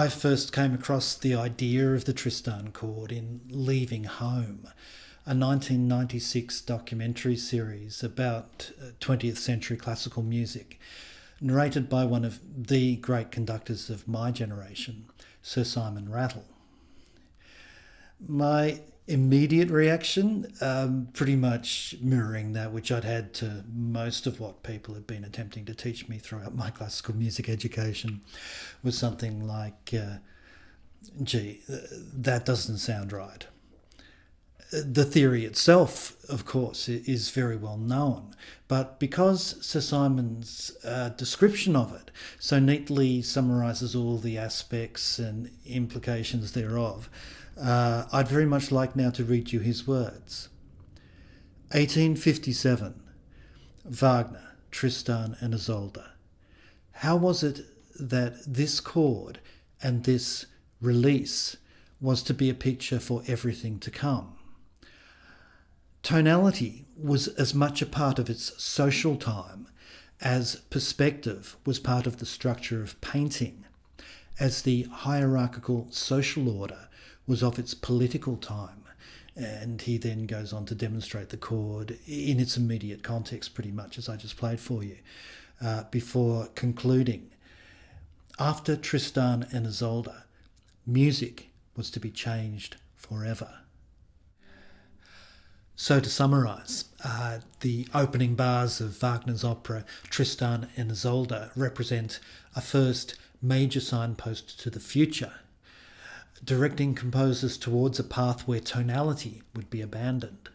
I first came across the idea of the Tristan Chord in Leaving Home, a 1996 documentary series about 20th century classical music, narrated by one of the great conductors of my generation, Sir Simon Rattle. My immediate reaction, pretty much mirroring that which I'd had to most of what people had been attempting to teach me throughout my classical music education, was something like, gee, that doesn't sound right. The theory itself, of course, is very well known, but because Sir Simon's description of it so neatly summarises all the aspects and implications thereof, I'd very much like now to read you his words. 1857, Wagner, Tristan and Isolde. How was it that this chord and this release was to be a picture for everything to come? Tonality was as much a part of its social time as perspective was part of the structure of painting, as the hierarchical social order was of its political time. And he then goes on to demonstrate the chord in its immediate context, pretty much as I just played for you, before concluding. After Tristan and Isolde, music was to be changed forever. So to summarise, the opening bars of Wagner's opera Tristan and Isolde represent a first major signpost to the future, directing composers towards a path where tonality would be abandoned.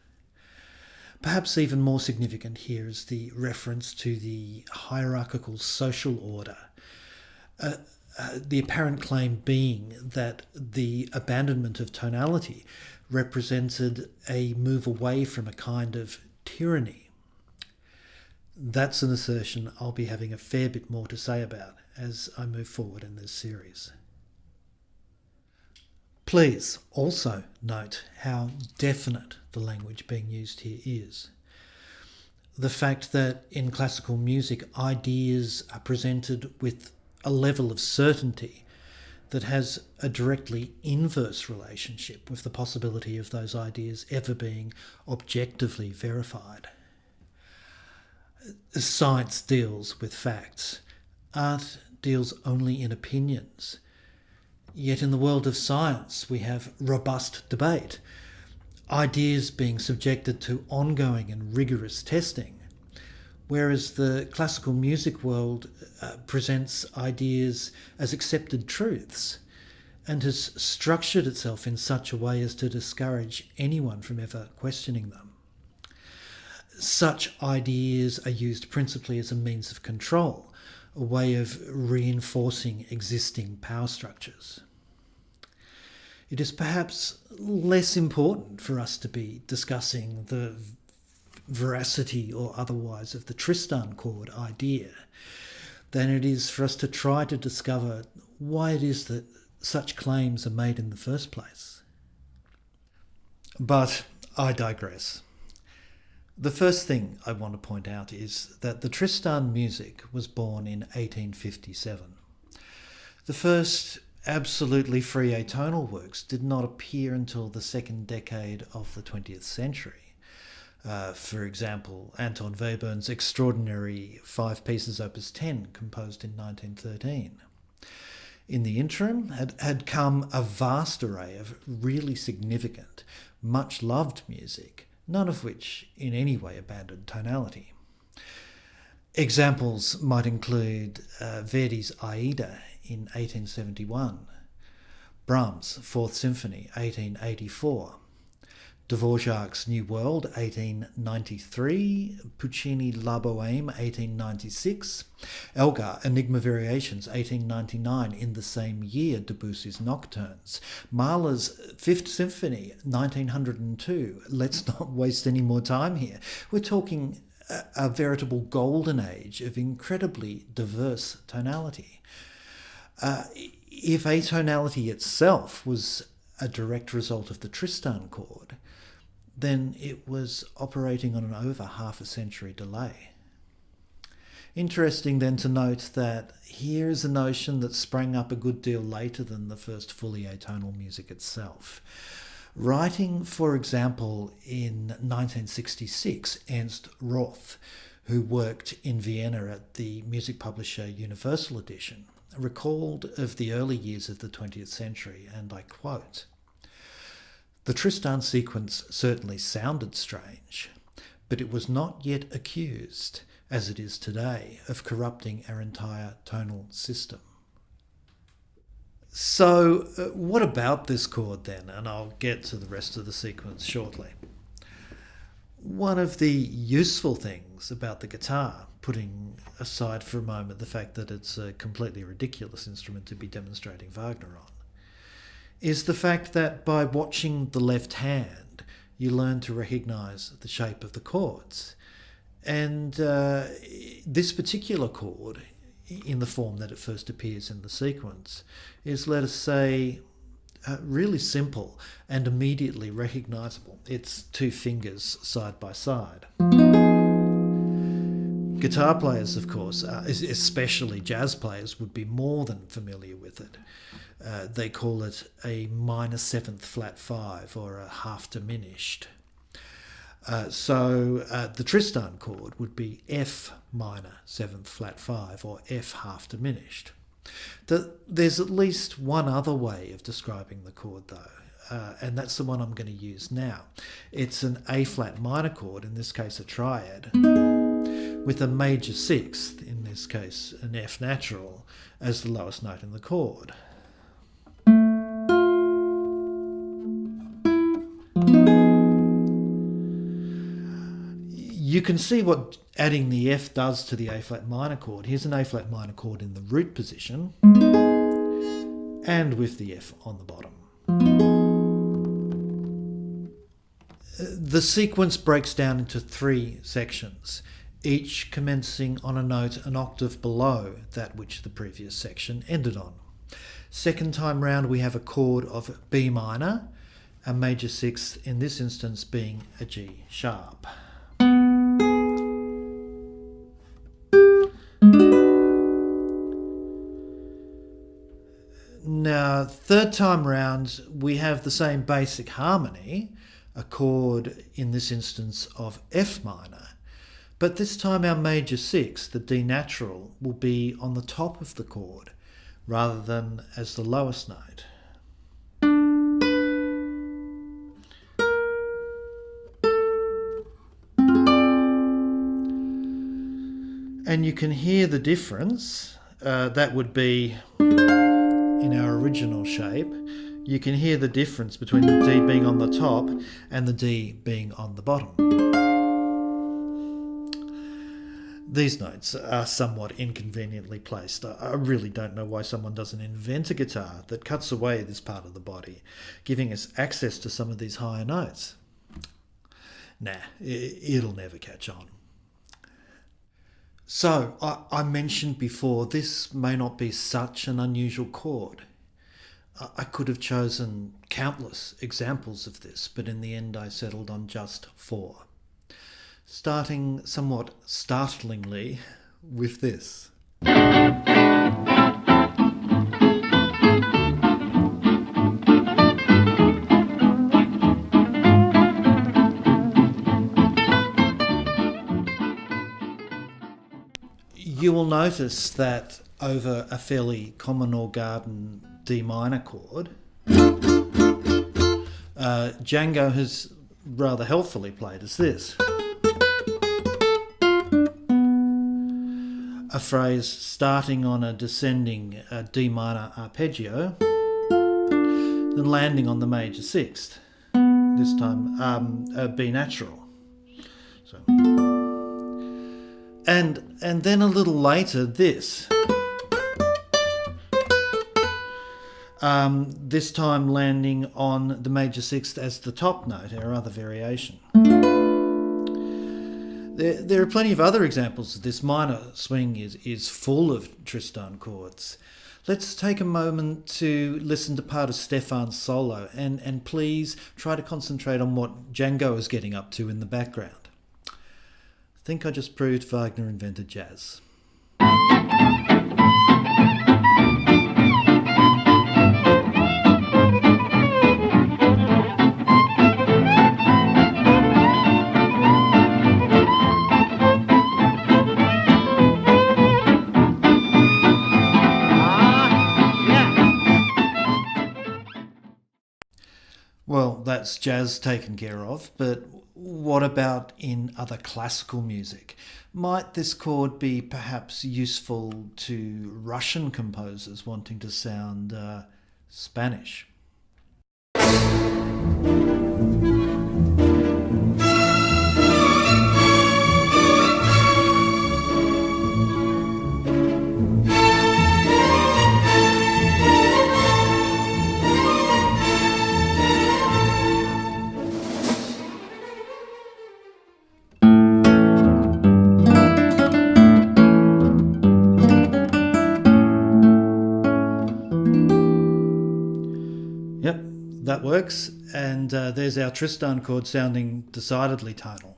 Perhaps even more significant here is the reference to the hierarchical social order, the apparent claim being that the abandonment of tonality represented a move away from a kind of tyranny. That's an assertion I'll be having a fair bit more to say about as I move forward in this series. Please also note how definite the language being used here is. The fact that in classical music ideas are presented with a level of certainty that has a directly inverse relationship with the possibility of those ideas ever being objectively verified. Science deals with facts. Art deals only in opinions. Yet in the world of science we have robust debate, ideas being subjected to ongoing and rigorous testing, whereas the classical music world presents ideas as accepted truths and has structured itself in such a way as to discourage anyone from ever questioning them. Such ideas are used principally as a means of control, a way of reinforcing existing power structures. It is perhaps less important for us to be discussing the veracity or otherwise of the Tristan Chord idea than it is for us to try to discover why it is that such claims are made in the first place. But I digress. The first thing I want to point out is that the Tristan music was born in 1857. The first absolutely free atonal works did not appear until the second decade of the 20th century. For example, Anton Webern's extraordinary 5 pieces opus 10, composed in 1913. In the interim had come a vast array of really significant, much loved music, none of which in any way abandoned tonality. Examples might include Verdi's Aida in 1871, Brahms' Fourth Symphony, 1884, Dvorak's New World, 1893, Puccini La Bohème, 1896, Elgar, Enigma Variations, 1899, in the same year, Debussy's Nocturnes, Mahler's Fifth Symphony, 1902. Let's not waste any more time here. We're talking a veritable golden age of incredibly diverse tonality. If atonality itself was a direct result of the Tristan Chord, then it was operating on an over half a century delay. Interesting then to note that here is a notion that sprang up a good deal later than the first fully atonal music itself. Writing, for example, in 1966, Ernst Roth, who worked in Vienna at the music publisher Universal Edition, recalled of the early years of the 20th century, and I quote, "The Tristan sequence certainly sounded strange, but it was not yet accused, as it is today, of corrupting our entire tonal system." So what about this chord then? And I'll get to the rest of the sequence shortly. One of the useful things about the guitar, putting aside for a moment the fact that it's a completely ridiculous instrument to be demonstrating Wagner on, is the fact that by watching the left hand, you learn to recognise the shape of the chords. And this particular chord, in the form that it first appears in the sequence, is, let us say, really simple and immediately recognisable. It's two fingers side by side. Guitar players, of course, especially jazz players, would be more than familiar with it. They call it a minor seventh flat 5 or a half diminished. So the Tristan chord would be F minor 7th flat 5 or F half diminished. There's at least one other way of describing the chord though, and that's the one I'm going to use now. It's an A flat minor chord, in this case a triad, with a major 6th, in this case an F natural, as the lowest note in the chord. You can see what adding the F does to the A-flat minor chord. Here's an A-flat minor chord in the root position and with the F on the bottom. The sequence breaks down into 3 sections, each commencing on a note an octave below that which the previous section ended on. Second time round we have a chord of B minor, a major 6th, in this instance being a G sharp. Now, third time round, we have the same basic harmony, a chord in this instance of F minor, but this time our major 6, the D natural, will be on the top of the chord rather than as the lowest note. And you can hear the difference. That would be in our original shape. You can hear the difference between the D being on the top and the D being on the bottom. These notes are somewhat inconveniently placed. I really don't know why someone doesn't invent a guitar that cuts away this part of the body, giving us access to some of these higher notes. Nah, it'll never catch on. So, I mentioned before, this may not be such an unusual chord. I could have chosen countless examples of this, but in the end I settled on just 4. Starting somewhat startlingly with this. You will notice that over a fairly common or garden D minor chord, Django has rather helpfully played as this. A phrase starting on a descending D minor arpeggio, then landing on the major 6th, this time a B natural. So. And then a little later, this. This time landing on the major 6th as the top note, our other variation. There are plenty of other examples of this. Minor swing is full of Tristan chords. Let's take a moment to listen to part of Stefan's solo and please try to concentrate on what Django is getting up to in the background. I think I just proved Wagner invented jazz. that's jazz taken care of, but what about in other classical music? Might this chord be perhaps useful to Russian composers wanting to sound Spanish? Yep, that works. And there's our Tristan chord sounding decidedly tonal.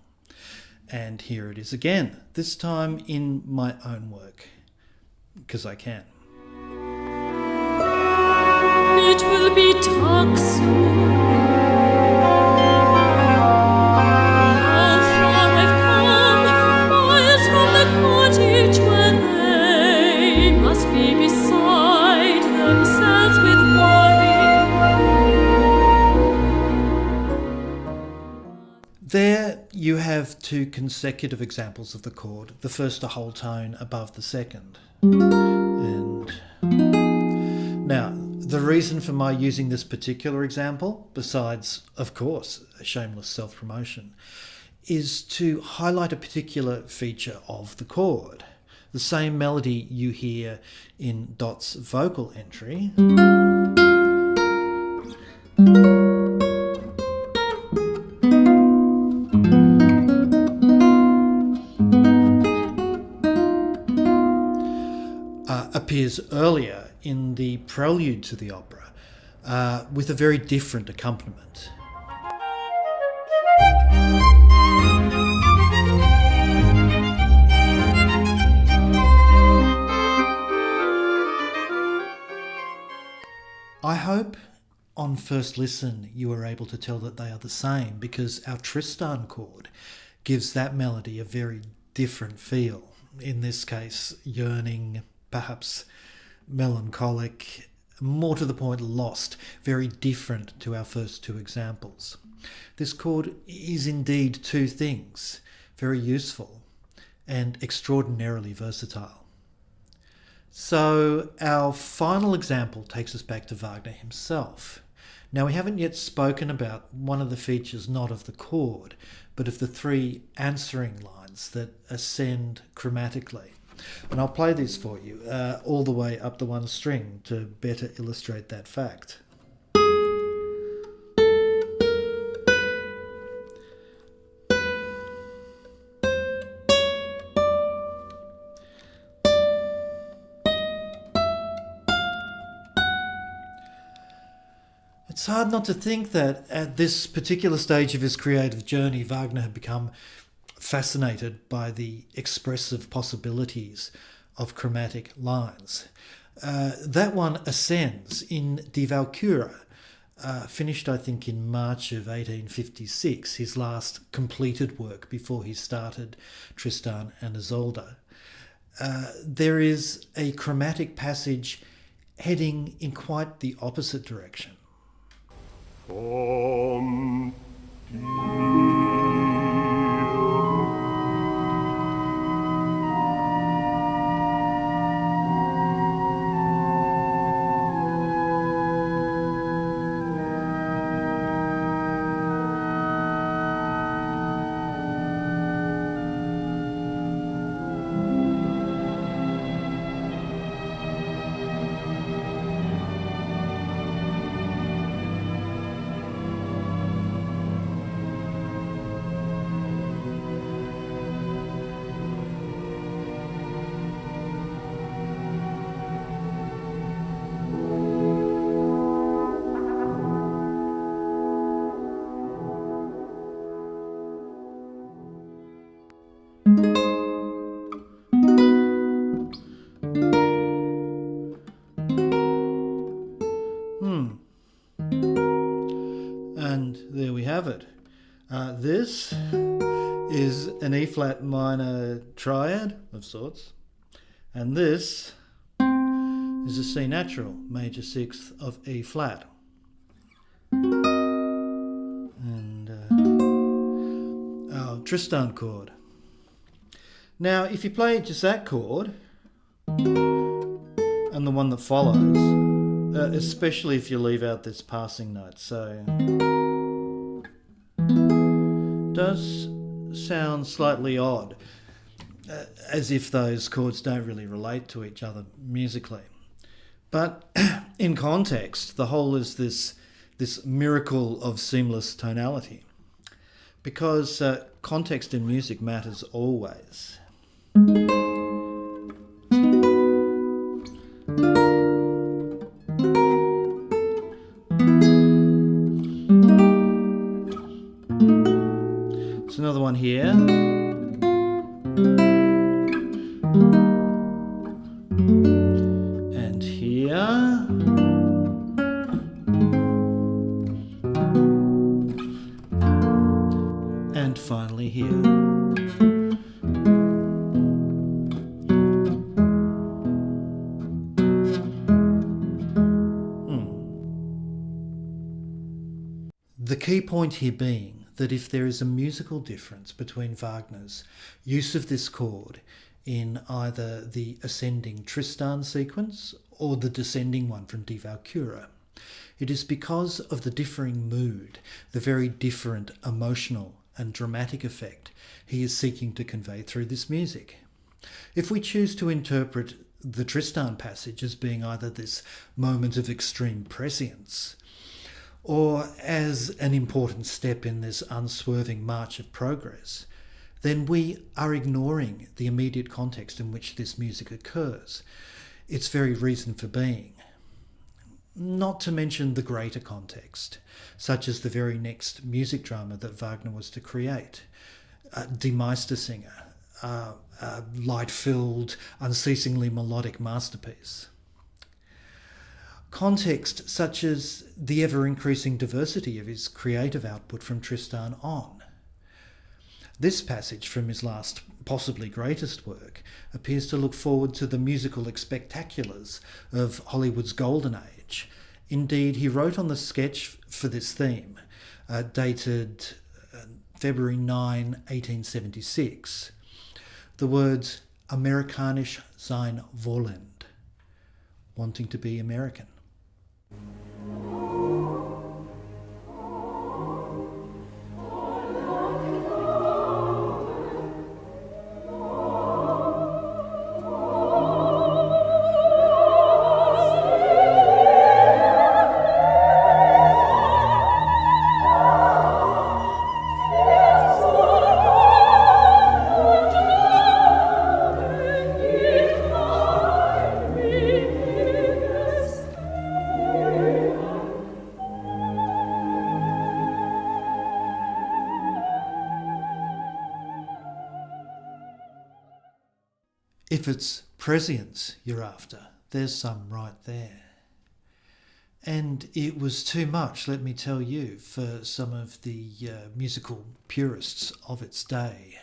And here it is again, this time in my own work, because I can. It will be dark soon. How far I've come, miles from the cottage where they must be beside themselves with worry. There you have two consecutive examples of the chord, the first a whole tone above the second. And now, the reason for my using this particular example, besides, of course, a shameless self-promotion, is to highlight a particular feature of the chord. The same melody you hear in Dot's vocal entry appears earlier in the prelude to the opera with a very different accompaniment. I hope on first listen you were able to tell that they are the same, because our Tristan chord gives that melody a very different feel. In this case, yearning, perhaps melancholic, more to the point, lost, very different to our first two examples. This chord is indeed two things, very useful and extraordinarily versatile. So our final example takes us back to Wagner himself. Now, we haven't yet spoken about one of the features not of the chord, but of the three answering lines that ascend chromatically. And I'll play this for you all the way up the one string to better illustrate that fact. It's hard not to think that at this particular stage of his creative journey, Wagner had become fascinated by the expressive possibilities of chromatic lines. That one ascends in Die Walküre, finished I think in March of 1856, his last completed work before he started Tristan and Isolde. There is a chromatic passage heading in quite the opposite direction. And there we have it. This is an E flat minor triad of sorts, and this is a C natural major sixth of E flat. Tristan chord. Now, if you play just that chord and the one that follows, especially if you leave out this passing note, so does sound slightly odd, as if those chords don't really relate to each other musically. But in context, the whole is this miracle of seamless tonality, because context in music matters always. It's another one here. And here. And finally here. The key point here being that if there is a musical difference between Wagner's use of this chord in either the ascending Tristan sequence or the descending one from Die Walküre, it is because of the differing mood, the very different emotional and dramatic effect he is seeking to convey through this music. If we choose to interpret the Tristan passage as being either this moment of extreme prescience or as an important step in this unswerving march of progress, then we are ignoring the immediate context in which this music occurs, its very reason for being. Not to mention the greater context, such as the very next music drama that Wagner was to create, Die Meistersinger, a light-filled, unceasingly melodic masterpiece. Context such as the ever-increasing diversity of his creative output from Tristan on. This passage from his last, possibly greatest work, appears to look forward to the musical spectaculars of Hollywood's golden age. Indeed, he wrote on the sketch for this theme, dated February 9, 1876, the words Amerikanisch sein wollend, wanting to be American. If it's prescience you're after, there's some right there. And it was too much, let me tell you, for some of the musical purists of its day.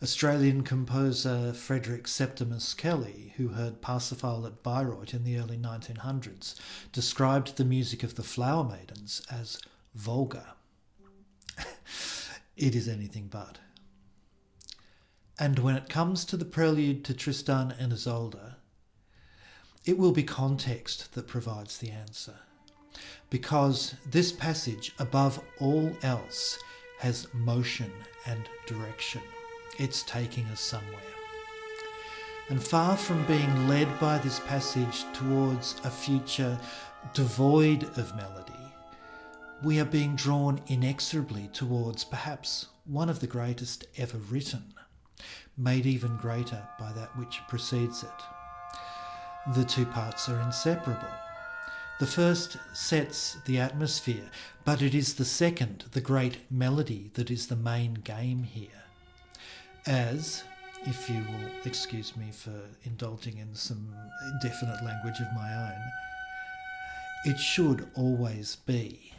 Australian composer Frederick Septimus Kelly, who heard Parsifal at Bayreuth in the early 1900s, described the music of the Flower Maidens as vulgar. It is anything but. And when it comes to the prelude to Tristan and Isolde, it will be context that provides the answer. Because this passage, above all else, has motion and direction. It's taking us somewhere. And far from being led by this passage towards a future devoid of melody, we are being drawn inexorably towards perhaps one of the greatest ever written, made even greater by that which precedes it. The two parts are inseparable. The first sets the atmosphere, but it is the second, the great melody, that is the main game here. As, if you will excuse me for indulging in some definite language of my own, it should always be.